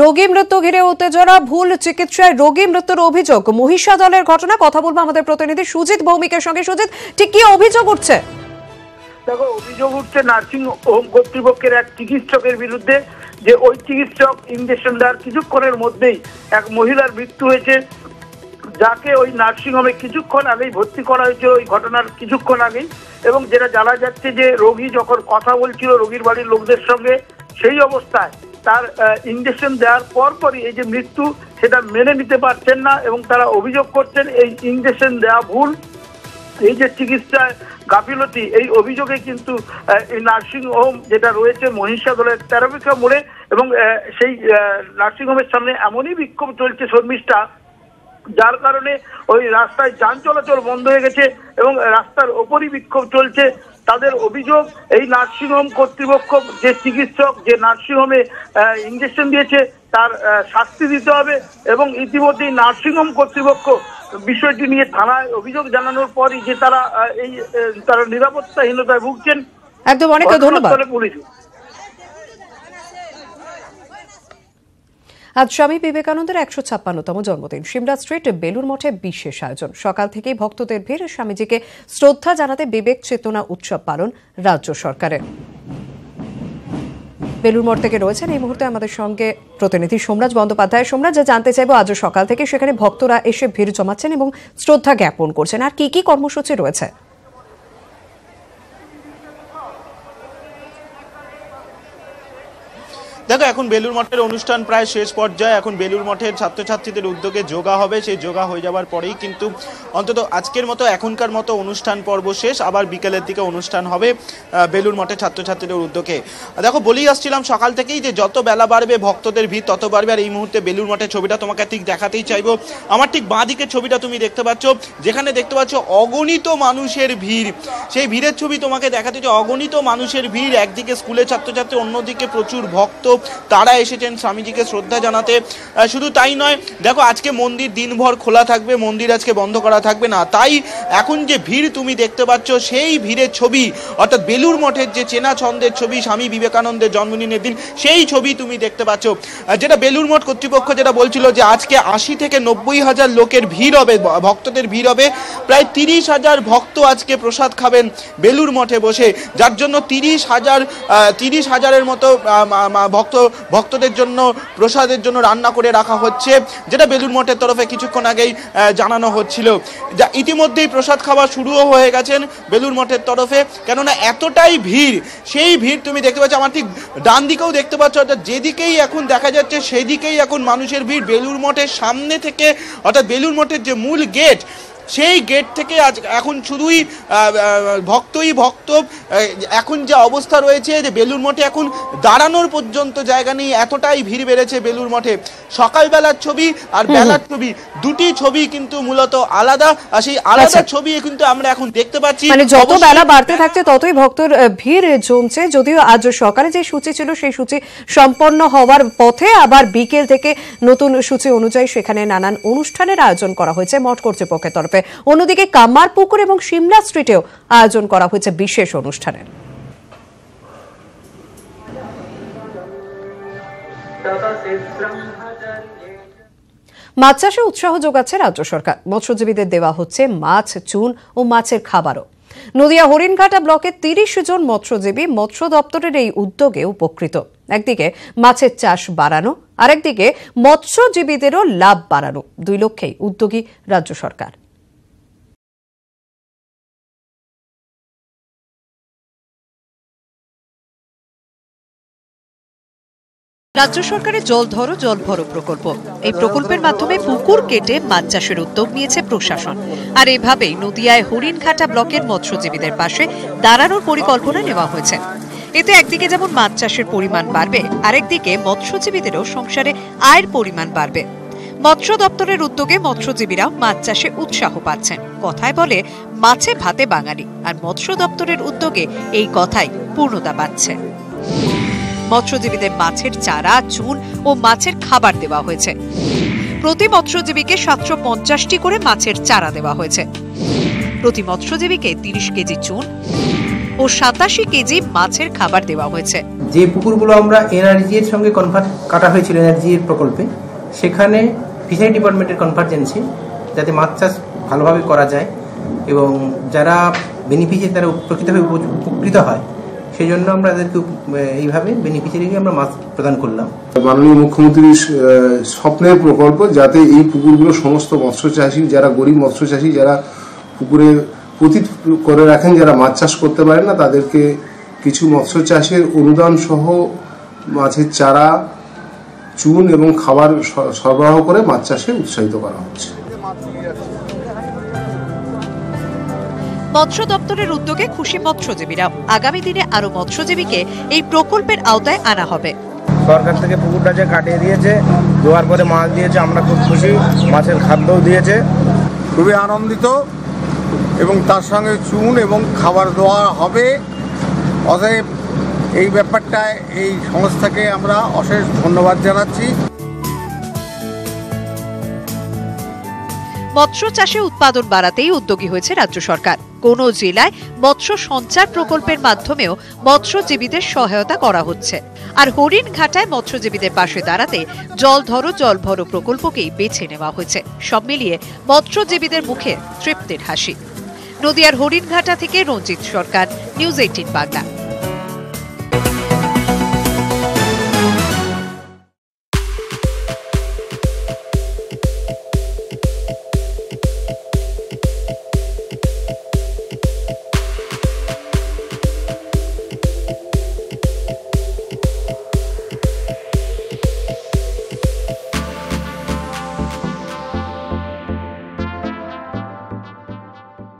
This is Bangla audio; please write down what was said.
রোগী মৃত্যু ঘিরে উত্তেজনা, ভুল চিকিৎসায় রোগী মৃত্যুর অভিযোগ, মহিষাদলের ঘটনা। কথা বলবো আমাদের প্রতিনিধি সুজিত ভৌমিকের সঙ্গে। সুজিত, ঠিক কি অভিযোগ উঠছে? দেখো, অভিযোগ উঠছে নার্সিং হোম কর্তৃপক্ষের এক চিকিৎসকের বিরুদ্ধে, যে ওই চিকিৎসক ইঞ্জেকশন দেওয়ার কিছুক্ষণের মধ্যেই এক মহিলার মৃত্যু হয়েছে, যাকে ওই নার্সিং হোমে কিছুক্ষণ আগেই ভর্তি করা হয়েছিল, ওই ঘটনার কিছুক্ষণ আগেই। এবং যেটা জানা যাচ্ছে যে রোগী যখন কথা বলছিল রোগীর বাড়ির লোকদের সঙ্গে, সেই অবস্থায় তার ইঞ্জেকশন দেওয়ার পরপরই এই যে মৃত্যু, সেটা মেনে নিতে পারছেন না এবং তারা অভিযোগ করছেন এই ইঞ্জেকশন দেওয়া ভুল, এই যে চিকিৎসায় গাফিলতি, এই অভিযোগে কিন্তু এই নার্সিং হোম যেটা রয়েছে মহিষাদলের তেরোবিঘা মোড়ে, এবং সেই নার্সিং হোমের সামনে এমনই বিক্ষোভ চলছে শর্মিষ্ঠা, যার কারণে ওই রাস্তায় যান চলাচল বন্ধ হয়ে গেছে এবং রাস্তার ওপরই বিক্ষোভ চলছে। তাদের অভিযোগ, এই নার্সিংহোম কর্তৃপক্ষ, যে চিকিৎসক যে নার্সিংহোমে ইঞ্জেকশন দিয়েছে তার শাস্তি দিতে হবে। এবং ইতিমধ্যেই নার্সিংহোম কর্তৃপক্ষ বিষয়টি নিয়ে থানায় অভিযোগ জানানোর পরই যে তারা নিরাপত্তাহীনতায় ভুগছেন। একদম, অনেক ধন্যবাদ। পুলিশ আজ স্বামী বিবেকানন্দের ১৫৬তম জন্মদিন। সিমলা স্ট্রিট বেলুর মঠে বিশেষ আয়োজন। সকাল থেকেই ভক্তদের ভিড়। স্বামীজিকে শ্রদ্ধা জানাতে বিবেক চেতনা উৎসব পালন রাজ্য সরকারের। বেলুর মঠ থেকে রয়েছেন এই মুহূর্তে আমাদের সঙ্গে প্রতিনিধি সোমরাজ বন্দ্যোপাধ্যায়। সোমরাজ, জানতে চাইবো আজ সকাল থেকে সেখানে ভক্তরা এসে ভিড় জমাচ্ছেন এবং শ্রদ্ধা জ্ঞাপন করছেন, আর কি কি কর্মসূচি রয়েছে? দেখো, এখন বেলুর মঠের অনুষ্ঠান প্রায় শেষ পর্যায়ে। এখন বেলুর মঠের ছাত্রছাত্রীদের উদ্যোগে যোগা হবে। সেই যোগা হয়ে যাওয়ার পরেই কিন্তু অন্তত আজকের মতো এখনকার মতো অনুষ্ঠান পর্ব শেষ। আবার বিকেলের দিকে অনুষ্ঠান হবে বেলুর মঠের ছাত্রছাত্রীদের উদ্যোগে। দেখো, বলেই আসছিলাম সকাল থেকেই যে যত বেলা বাড়বে ভক্তদের ভিড় তত বাড়বে। আর এই মুহূর্তে বেলুর মঠের ছবিটা তোমাকে ঠিক দেখাতেই চাইবো। আমার ঠিক বাঁ দিকের ছবিটা তুমি দেখতে পাচ্ছ, যেখানে দেখতে পাচ্ছ অগণিত মানুষের ভিড়। সেই ভিড়ের ছবি তোমাকে দেখাতে চাই। অগণিত মানুষের ভিড়, একদিকে স্কুলের ছাত্রছাত্রী, অন্যদিকে প্রচুর ভক্ত, তারা এসেছেন স্বামীজিকে শ্রদ্ধা জানাতে। শুধু তাই নয়, দেখো আজকে মন্দির দিনভর খোলা থাকবে, মন্দির আজকে বন্ধ করা থাকবে না। তাই এখন যে ভিড় তুমি দেখতে পাচ্ছ, সেই ভিড়ের ছবি, অর্থাৎ বেলুর মঠের যে চেনা ছন্দের ছবি স্বামী বিবেকানন্দের জন্মদিনের দিন, সেই ছবি তুমি দেখতে পাচ্ছ। যেটা বেলুর মঠ কর্তৃপক্ষ যেটা বলছিল যে আজকে ৮০ থেকে ৯০ হাজার লোকের ভিড় হবে, ভক্তদের ভিড় হবে। প্রায় ৩০,০০০ ভক্ত আজকে প্রসাদ খাবেন বেলুর মঠে বসে, যার জন্য ৩০,০০০-এর মতো ভক্তদের জন্য প্রসাদের জন্য রান্না করে রাখা হচ্ছে, যেটা বেলুর মঠের তরফে কিছুক্ষণ আগেই জানানো হচ্ছিল। যা ইতিমধ্যেই প্রসাদ খাওয়া শুরুও হয়ে গেছেন বেলুর মঠের তরফে, কেননা এতটাই ভিড়। সেই ভিড় তুমি দেখতে পাচ্ছ, আমার ঠিক ডান দিকেও দেখতে পাচ্ছ, অর্থাৎ যেদিকেই এখন দেখা যাচ্ছে সেদিকেই এখন মানুষের ভিড়। বেলুর মঠের সামনে থেকে, অর্থাৎ বেলুর মঠের যে মূল গেট, সেই গেট থেকে আজ এখন শুধুই ভক্তই ভক্ত। এখন যে অবস্থা রয়েছে যে বেলুর মঠে এখন দাঁড়ানোর পর্যন্ত জায়গা নেই, এতটাই ভিড় বেড়েছে বেলুর মঠে। সকালবেলার ছবি আর বেলার ছবি, দুটি ছবি কিন্তু মূলত আলাদা। আর সেই আলাদা ছবি কিন্তু আমরা এখন দেখতে পাচ্ছি। মানে যত বেলা বাড়তে থাকছে ততই ভক্তর ভিড় জমছে। যদিও আজ সকালে যে সূচি ছিল সেই সূচি সম্পন্ন হওয়ার পথে, আবার বিকেল থেকে নতুন সূচি অনুযায়ী সেখানে নানান অনুষ্ঠানের আয়োজন করা হয়েছে মঠ কর্তৃপক্ষের তরফে। অন্যদিকে কামারপুকুর এবং সিমলা স্ট্রিটেও আয়োজন করা হয়েছে বিশেষ অনুষ্ঠানের। মাছ চাষে উৎসাহ যোগাচ্ছে রাজ্য সরকার। মৎস্যজীবীদের দেওয়া হচ্ছে মাছ, চুন ও মাছের খাবারও। নদিয়া হরিণঘাটা ব্লকের ৩০ জন মৎস্যজীবী মৎস্য দপ্তরের এই উদ্যোগে উপকৃত। একদিকে মাছের চাষ বাড়ানো, আরেকদিকে মৎস্যজীবীদেরও লাভ বাড়ানো, দুই লক্ষ্যেই উদ্যোগী রাজ্য সরকার। রাজ্য সরকারের জল ধরো জল ভরো প্রকল্প, এই প্রকল্পের মাধ্যমে পুকুর কেটে মাছ চাষের উদ্যোগ নিয়েছে প্রশাসন। আর এভাবেই নদিয়ায় হরিণঘাটা ব্লকের মৎস্যজীবীদের পাশে দাঁড়ানোর পরিকল্পনা নেওয়া হয়েছে। এতে একদিকে যেমন মাছ চাষের পরিমাণ বাড়বে, আরেকদিকে মৎস্যজীবীদেরও সংসারে আয়ের পরিমাণ বাড়বে। মৎস্য দপ্তরের উদ্যোগে মৎস্যজীবীরা মাছ চাষে উৎসাহ পাচ্ছেন। কথায় বলে মাছে ভাতে বাঙালি, আর মৎস্য দপ্তরের উদ্যোগে এই কথাই পূর্ণতা পাচ্ছে। মৎস্যজীবীদের মাছের চারা, চুন ও মাছের খাবার দেওয়া হয়েছে। প্রতি মৎস্যজীবীকে 750টি করে মাছের চারা দেওয়া হয়েছে। প্রতি মৎস্যজীবীকে 30 কেজি চুন ও 87 কেজি মাছের খাবার দেওয়া হয়েছে। যে পুকুরগুলো আমরা এনআরজি এর সঙ্গে কাটা হয়েছিল এনআরজি এর প্রকল্পে, সেখানে ফিশারি ডিপার্টমেন্টের কনভার্জেন্সি যাতে মাছ চাষ ভালোভাবে করা যায় এবং যারা বেনিফিশিয়ারি তারা প্রকৃতভাবে উপকৃত হয়, সেই জন্য আমরা তাদেরকে এইভাবে বেনিফিশিয়ারিকে আমরা মাছ প্রদান করলাম। মাননীয় মুখ্যমন্ত্রীর স্বপ্নের প্রকল্প, যাতে এই পুকুরগুলো সমস্ত মৎস্যচাষী, যারা গরিব মৎস্যচাষী, যারা পুকুরে পতিত করে রাখেন, যারা মাছ চাষ করতে পারেন না, তাদেরকে কিছু মৎস্যচাষের অনুদান সহ মাছের চারা, চুন এবং খাবার সরবরাহ করে মাছ চাষে উৎসাহিত করা হচ্ছে। মৎস্য দপ্তরের উদ্যোগে খুশি মৎস্যজীবীরা। আগামী দিনে আরো মৎস্যজীবীকে এই প্রকল্পের আওতায় আনা হবে। সরকার থেকে পুকুরটা যে কাটিয়ে দিয়েছে, দেওয়ার পরে মাছ দিয়েছে, আমরা খুব খুশি। মাছের খাদ্যও দিয়েছে, খুবই আনন্দিত এবং তার সঙ্গে চুন এবং খাবার দেওয়া হবে। অতএব এই ব্যাপারটায় এই সংস্থাকে আমরা অশেষ ধন্যবাদ জানাচ্ছি। মৎস্য চাষে উৎপাদন বাড়াতেই উদ্যোগী হয়েছে রাজ্য সরকার। কোন জেলায় মৎস্য সঞ্চার প্রকল্পের মাধ্যমেও মৎস্যজীবীদের সহায়তা করা হচ্ছে। আর হরিণঘাটায় মৎস্যজীবীদের পাশে দাঁড়াতে জল ধরো জল ভরো প্রকল্পকেই বেছে নেওয়া হয়েছে। সব মিলিয়ে মৎস্যজীবীদের মুখে তৃপ্তির হাসি। নদিয়ার হরিণঘাটা থেকে রঞ্জিত সরকার, নিউজ 18 বাংলা।